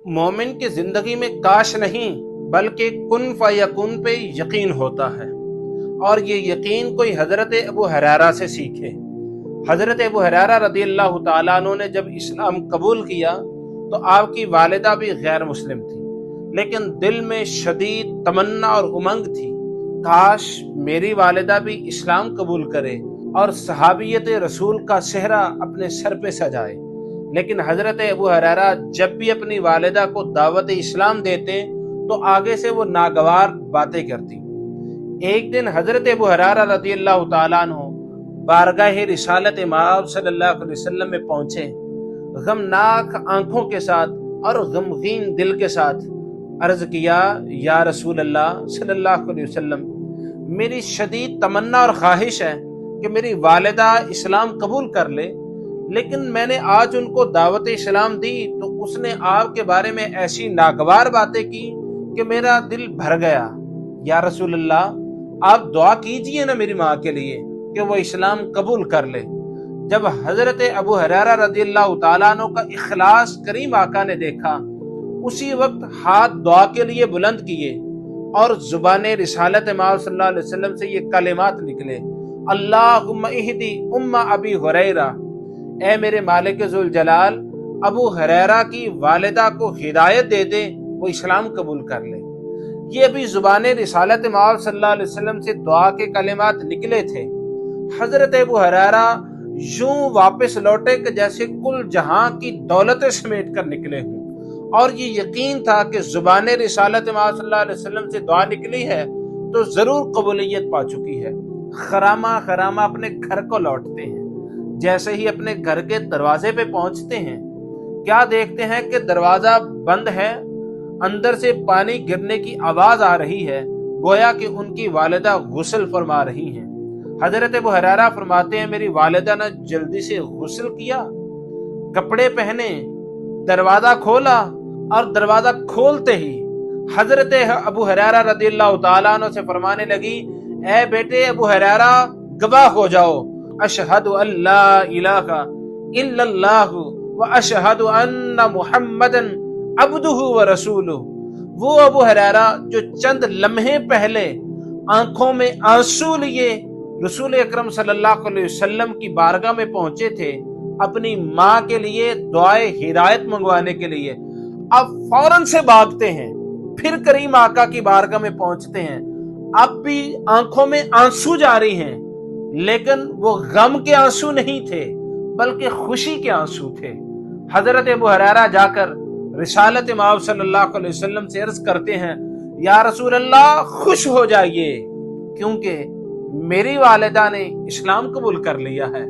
मोमिन की जिंदगी में काश नहीं बल्कि कुन फयकुन पे यकीन होता है, और ये यकीन कोई हजरत अबू हुरैरा से सीखे। हजरत अबू हुरैरा रदियल्लाहु ताला अन्हु ने जब इस्लाम कबूल किया तो आपकी वालिदा भी गैर मुस्लिम थी, लेकिन दिल में शदीद तमन्ना और उमंग थी, काश मेरी वालिदा भी इस्लाम कबूल करे और सहाबियत रसूल का सेहरा अपने सर पे सजाए। लेकिन हजरत अबू हुरैरा जब भी अपनी वालिदा को दावत इस्लाम देते तो आगे से वो नागवार बातें करती। एक दिन हजरत अबू हुरैरा रदियल्लाहु ताला अन्हु बारगाह रिसालत इमाम सल्लल्लाहु अलैहि वसल्लम में पहुंचे। गमनाक आंखों के साथ और गमगीन दिल के साथ अर्ज किया, या रसूल अल्लाह सल्लल्लाहु अलैहि वसल्लम, मेरी शदीद तमन्ना और ख्वाहिश है कि मेरी वालिदा इस्लाम कबूल कर ले, लेकिन मैंने आज उनको दावत इस्लाम दी तो उसने आपके बारे में ऐसी नागवार बातें की कि मेरा दिल भर गया। या रसूल अल्लाह, आप दुआ कीजिए ना मेरी माँ के लिए कि वो इस्लाम कबूल कर ले। जब हजरत अबू हुरैरा रदियल्लाहु ताला अन्हु का इखलास करीम आका ने देखा, उसी वक्त हाथ दुआ के लिए बुलंद किए और जुबाने रिसालत इमाम सल्लल्लाहु अलैहि वसल्लम से ये कलिमात निकले, अल्लाहुम्मा इहदी उम्मा अबी हुरैरा, ए मेरे मालिक जुल जलाल, अबू हुरैरा की वालिदा को हिदायत दे दे, वो इस्लाम कबूल कर ले। ये भी जुबाने रिसालत इमाम सल्लल्लाहु अलैहि वसल्लम से दुआ के कलिमात निकले थे। हजरत अबू हुरैरा यूं वापस लौटे कि जैसे कुल जहां की दौलतें समेट कर निकले हों, और ये यकीन था कि जुबाने रिसालत इमाम सल्लल्लाहु अलैहि वसल्लम से दुआ निकली है तो जरूर कबूलियत पा चुकी है। खरामा खरामा अपने घर को लौटते हैं। जैसे ही अपने घर के दरवाजे पे पहुंचते हैं, क्या देखते हैं कि दरवाजा बंद है, अंदर से पानी गिरने की आवाज आ रही है, गोया कि उनकी वालिदा गुस्ल फरमा रही हैं। हजरत अबू हुरैरा फरमाते हैं, मेरी वालिदा ने जल्दी से गुस्ल किया, कपड़े पहने, दरवाजा खोला, और दरवाजा खोलते ही हजरत अबू हुरैरा रदियल्लाहु ताला अन्हु से फरमाने लगी, ए बेटे अबू हुरैरा, गवाह हो जाओ, अशहदु अल्ला इलाहा इल्लल्लाहु व अशहदु अन्ना मुहम्मदन अब्दुहु व रसूलुहु। वो अबू हुरैरा जो चंद लम्हे पहले आंखों में आंसू लिए रसूल अकरम सल्लल्लाहु अलैहि वसल्लम की बारगाह में पहुंचे थे अपनी माँ के लिए दुआए हिदायत मंगवाने के लिए, अब फौरन से भागते हैं, फिर करीम आका की बारगाह में पहुंचते हैं। अब भी आंखों में आंसू जारी हैं, लेकिन वो गम के आंसू नहीं थे बल्कि खुशी के आंसू थे। हजरत अबू हुरैरा जाकर रिसालत इमाम सल्लल्लाहु अलैहि वसल्लम से अर्ज करते हैं, या रसूल अल्लाह, खुश हो जाइए क्योंकि मेरी वालिदा ने इस्लाम कबूल कर लिया है।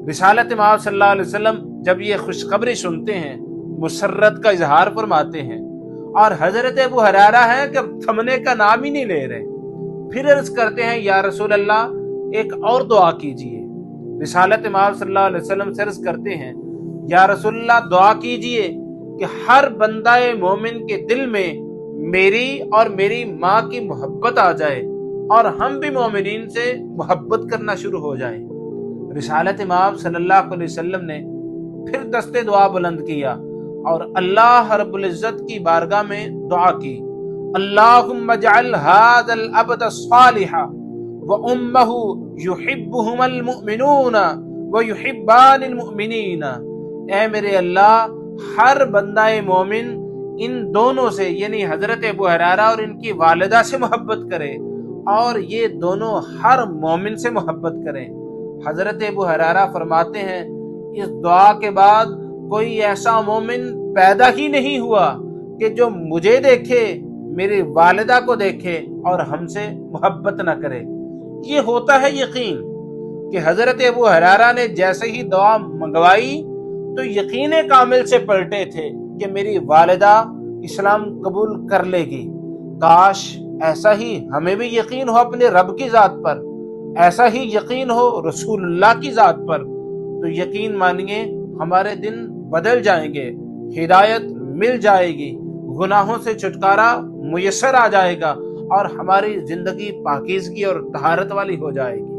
रिसालत इमाम सल्लल्लाहु अलैहि वसल्लम जब ये खुशखबरी सुनते हैं, मुसर्रत का इजहार फरमाते हैं, और हजरत अबू हुरैरा है कि थमने का नाम ही नहीं ले रहे। फिर अर्ज करते हैं, या रसूल अल्लाह, एक और दुआ कीजिए। रिसालत इमाम सल्लल्लाहु अलैहि वसल्लम से अर्ज करते हैं, या रसूल अल्लाह, दुआ कीजिए कि हर बंदाए मोमिन के दिल में मेरी और मेरी माँ की मोहब्बत आ जाए और हम भी मोमिनीन से मोहब्बत करना शुरू हो जाए। रिसालत इमाम सल्लल्लाहु अलैहि वसल्लम ने फिर दस्ते दुआ बुलंद किया और अल्लाह रब्बुल इज्जत की बारगाह में दुआ की, अल्लाहुम्मा जअल हाज़ल अब्द सालिहा व उम्महु युहिब्बुहुमुल मुमिनून व युहिब्बानिल मुमिनीन। ए मेरे अल्लाह, हर बंदाए मोमिन इन दोनों से यानी हजरत अबू हुरैरा और इनकी वालिदा से मोहब्बत करे और ये दोनों हर मोमिन से मोहब्बत करें। हजरत अबू हुरैरा फरमाते हैं, इस दुआ के बाद कोई ऐसा मोमिन पैदा ही नहीं हुआ कि जो मुझे देखे, मेरी वालिदा को देखे और हमसे मोहब्बत न करे। ये होता है यकीन कि हजरत अबू हुरैरा ने जैसे ही दुआ मंगवाई तो यकीन कामिल से पलटे थे कि मेरी वालिदा इस्लाम कबूल कर लेगी। काश ऐसा ही हमें भी यकीन हो अपने रब की जात पर, ऐसा ही यकीन हो रसूलुल्लाह की जात पर, तो यकीन मानिए हमारे दिन बदल जाएंगे, हिदायत मिल जाएगी, गुनाहों से छुटकारा मुयस्सर आ जाएगा और हमारी जिंदगी पाकीज़गी और तहारत वाली हो जाएगी।